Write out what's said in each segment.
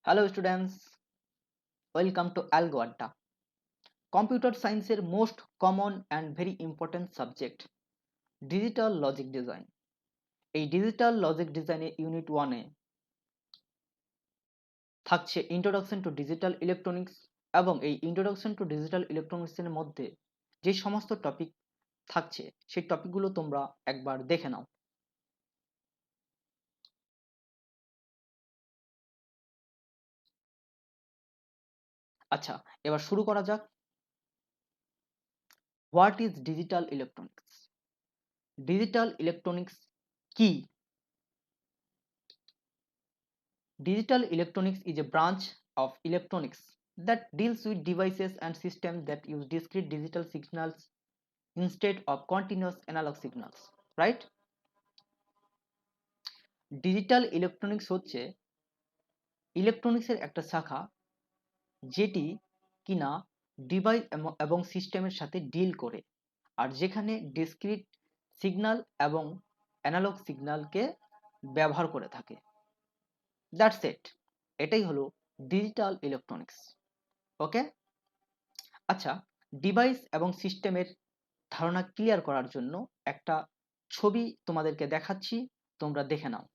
Hello students, welcome to algo আড্ডা। Computer সায়েন্সের most common and very important subject digital logic design. এই digital logic ডিজাইনের unit 1-এ থাকছে introduction to digital electronics, এবং এই introduction to digital ইলেকট্রনিক্সের মধ্যে যে সমস্ত টপিক থাকছে সেই টপিকগুলো তোমরা একবার দেখে নাও। আচ্ছা, এবার শুরু করা যাক। What is digital electronics? Digital electronics কি? Digital electronics is a branch of electronics that deals with devices and systems that use discrete digital signals instead of continuous analog signals. Right? Digital electronics হচ্ছে ইলেকট্রনিক্সের একটা শাখা যেটি কিনা device এবং সিস্টেমের সাথে ডিল করে, আর যেখানে ডিসক্রিট সিগন্যাল এবং অ্যানালগ সিগন্যালকে ব্যবহার করে থাকে। That's it. এটাই হলো ডিজিটাল ইলেকট্রনিক্স। ওকে, আচ্ছা, ডিভাইস এবং সিস্টেমের ধারণা ক্লিয়ার করার জন্য একটা ছবি তোমাদেরকে দেখাচ্ছি, তোমরা দেখে নাও।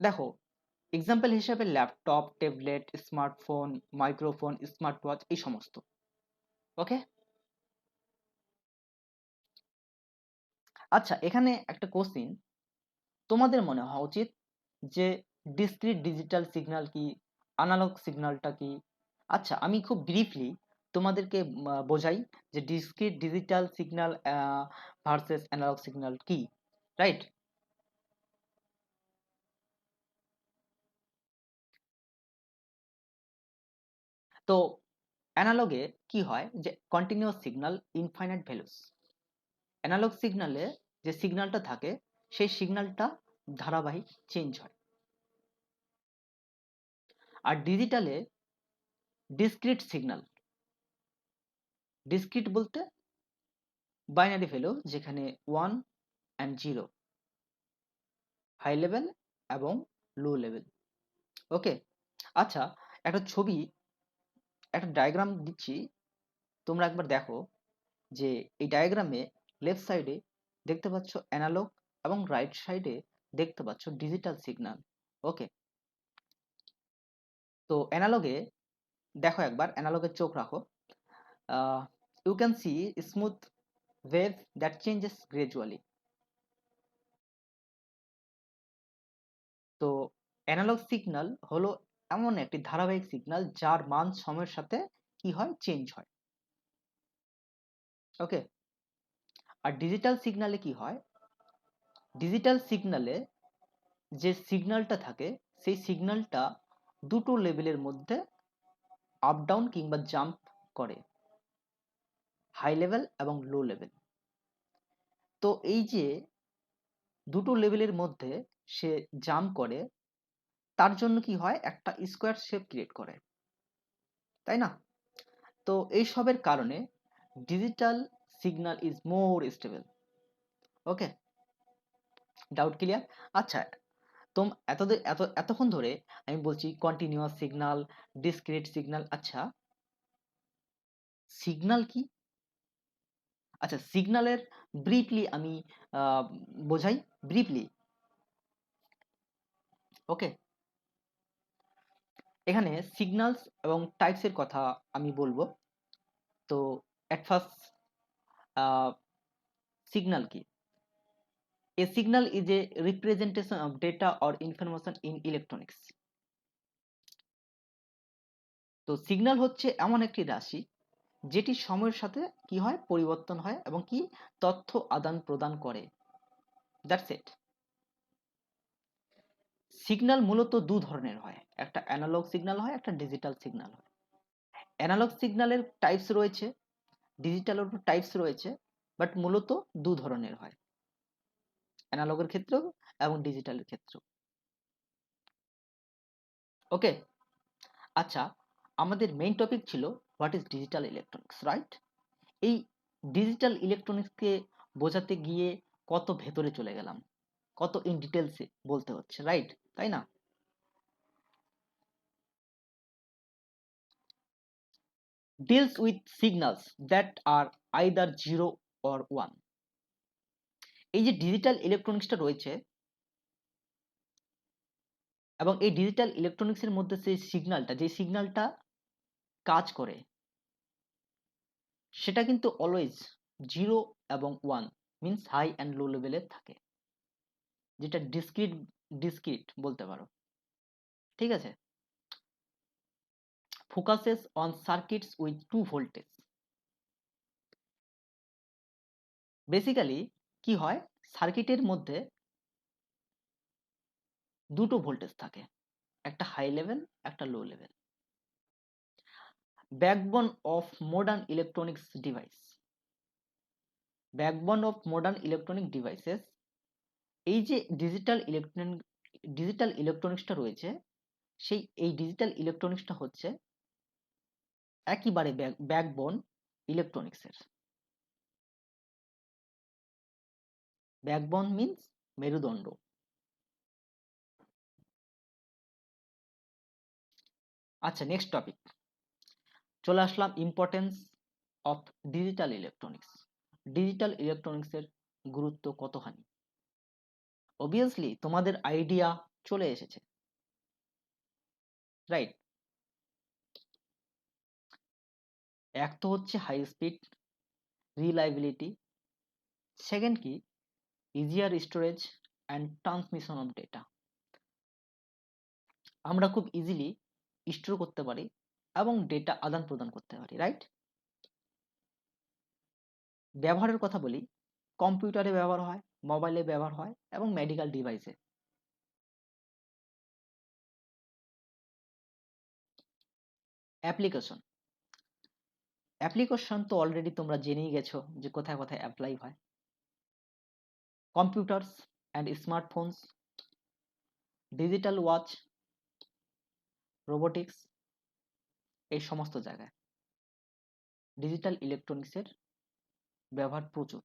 দেখো, এক্সাম্পল হিসেবে laptop, tablet, smartphone, microphone, smart watch, এই সমস্ত। ওকে, আচ্ছা, এখানে একটা কোশ্চিন তোমাদের মনে হওয়া উচিত যে ডিসক্রিট ডিজিটাল সিগন্যাল কি, অ্যানালগ সিগন্যালটা কি। আচ্ছা, আমি খুব ব্রিফলি তোমাদেরকে বোঝাই যে discrete digital signal versus analog signal কি। রাইট? তো অ্যানালগে কি হয় যে continuous signal, infinite values. Analog সিগন্যালে যে সিগন্যালটা থাকে সেই সিগন্যালটা ধারাবাহিক চেঞ্জ হয়। আর ডিজিটালে ডিসক্রিট সিগন্যাল। ডিসক্রিট বলতে বাইনারি ভ্যালু, যেখানে 1 অ্যান্ড 0, হাই লেভেল এবং লো লেভেল। ওকে, আচ্ছা, একটা ছবি, একটা ডায়াগ্রাম দিচ্ছি, তোমরা একবার দেখো যে এই ডায়াগ্রামে লেফট সাইডে দেখতে পাচ্ছ অ্যানালগ এবং রাইট সাইডে দেখতে পাচ্ছ ডিজিটাল সিগন্যাল। ওকে, তো অ্যানালগে দেখো, একবার অ্যানালগে চোখ রাখো। You can see smooth wave that changes gradually. তো অ্যানালগ সিগন্যাল হলো এমন একটি ধারাবাহিক সিগন্যাল যার মান সময়ের সাথে কি হয়, চেঞ্জ হয়। ওকে, আর ডিজিটাল সিগন্যালে কি হয়, ডিজিটাল সিগন্যালে যে সিগন্যালটা থাকে সেই সিগন্যালটা দুটো লেভেলের মধ্যে আপ ডাউন কিংবা জাম্প করে, হাই লেভেল এবং লো লেভেল। তো এই যে দুটো লেভেলের মধ্যে সে জাম্প করে, তার জন্য কি হয়, একটা স্কোয়ার শেপ ক্রিয়েট করে, তাই না? তো এই সবের কারণে digital signal is more stable. Okay, doubt clear? আচ্ছা, এতক্ষণ ধরে আমি বলছি কন্টিনিউয়াস সিগন্যাল, ডিসক্রিট সিগন্যাল। আচ্ছা, সিগন্যাল কি? আচ্ছা, সিগন্যালের ব্রিফলি আমি বোঝাই, ব্রিফলি। ওকে, এখানে সিগন্যালস এবং টাইপসের কথা আমি বলবো। তো এট ফার্স্ট, সিগন্যাল কি? A signal is a representation of data or information in electronics. তো সিগন্যাল হচ্ছে এমন একটি রাশি যেটি সময়ের সাথে কি হয়, পরিবর্তন হয় এবং কি তথ্য আদান প্রদান করে। That's it. সিগন্যাল মূলত দু ধরনের হয়, একটা অ্যানালগ সিগন্যাল হয়, একটা ডিজিটাল সিগন্যাল হয়। অ্যানালগ সিগন্যালের টাইপস রয়েছে, ডিজিটালেরও টাইপস রয়েছে, বাট মূলত দু ধরনের হয়, অ্যানালগের ক্ষেত্রেও এবং ডিজিটালের ক্ষেত্রেও। ওকে, আচ্ছা, আমাদের মেইন টপিক ছিল what is digital electronics, right? এই ডিজিটাল ইলেকট্রনিক্সকে বোঝাতে গিয়ে কত ভেতরে চলে গেলাম। কত ইন ডিটেলসে বলতে হচ্ছে, রাইট? তাই না? Deals with signals that are either 0 or 1। এই যে ডিজিটাল ইলেকট্রনিক্সটা রয়েছে এবং এই ডিজিটাল ইলেকট্রনিক্সের মধ্যে যে সিগন্যালটা কাজ করে সেটা কিন্তু অলওয়েজ 0 এবং 1 মিন্স হাই অ্যান্ড লো লেভেলের থাকে, যেটা ডিসক্রিট বলতে পারো। ঠিক আছে? Focuses on circuits with 2 voltage. Basically কি হয়, সার্কিটের মধ্যে দুটো ভোল্টেজ থাকে, একটা হাই লেভেল একটা low level. Backbone of modern electronics device, backbone of modern electronic devices, এই যে ডিজিটাল ইলেকট্রনিক্সটা রয়েছে, এই ডিজিটাল ইলেকট্রনিক্সটা হচ্ছে একেবারে ব্যাকবোন ইলেকট্রনিক্সের। ব্যাকবোন মিন্স মেরুদণ্ড। আচ্ছা, নেক্সট টপিক চলে আসলাম, importance of digital electronics. Digital ইলেকট্রনিক্সের গুরুত্ব কতখানি? অবভিয়াসলি তোমাদের আইডিয়া চলে এসেছে, রাইট? এক তো হচ্ছে হাই স্পিড, রিলায়েবিলিটি, সেকেন্ড কি easier storage and transmission of data. আমরা খুব ইজিলি স্টোর করতে পারি এবং ডেটা আদান প্রদান করতে পারি, রাইট? ব্যবহারের কথা বলি, কম্পিউটারে ব্যবহার হয়, মোবাইলে ব্যবহার হয় এবং মেডিকেল ডিভাইসে। অ্যাপ্লিকেশন, অ্যাপ্লিকেশন তো অলরেডি তোমরা জেনেই গেছো যে কোথায় কোথায় অ্যাপ্লাই হয়। Computers and smartphones, digital watch, robotics, এই সমস্ত জায়গায় ডিজিটাল ইলেকট্রনিক্সের ব্যবহার প্রচুর।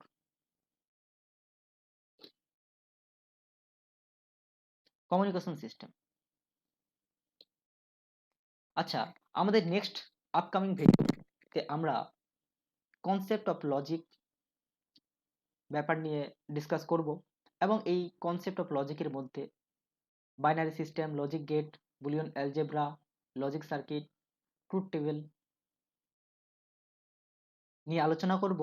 Communication system. আচ্ছা, আমাদের নেক্সট আপকামিং ভিডিওতে আমরা কনসেপ্ট অফ লজিক ব্যাপার নিয়ে ডিসকাস করব এবং এই কনসেপ্ট অফ লজিকের মধ্যে binary system, logic gate, Boolean algebra, logic circuit, truth table নিয়ে আলোচনা করব।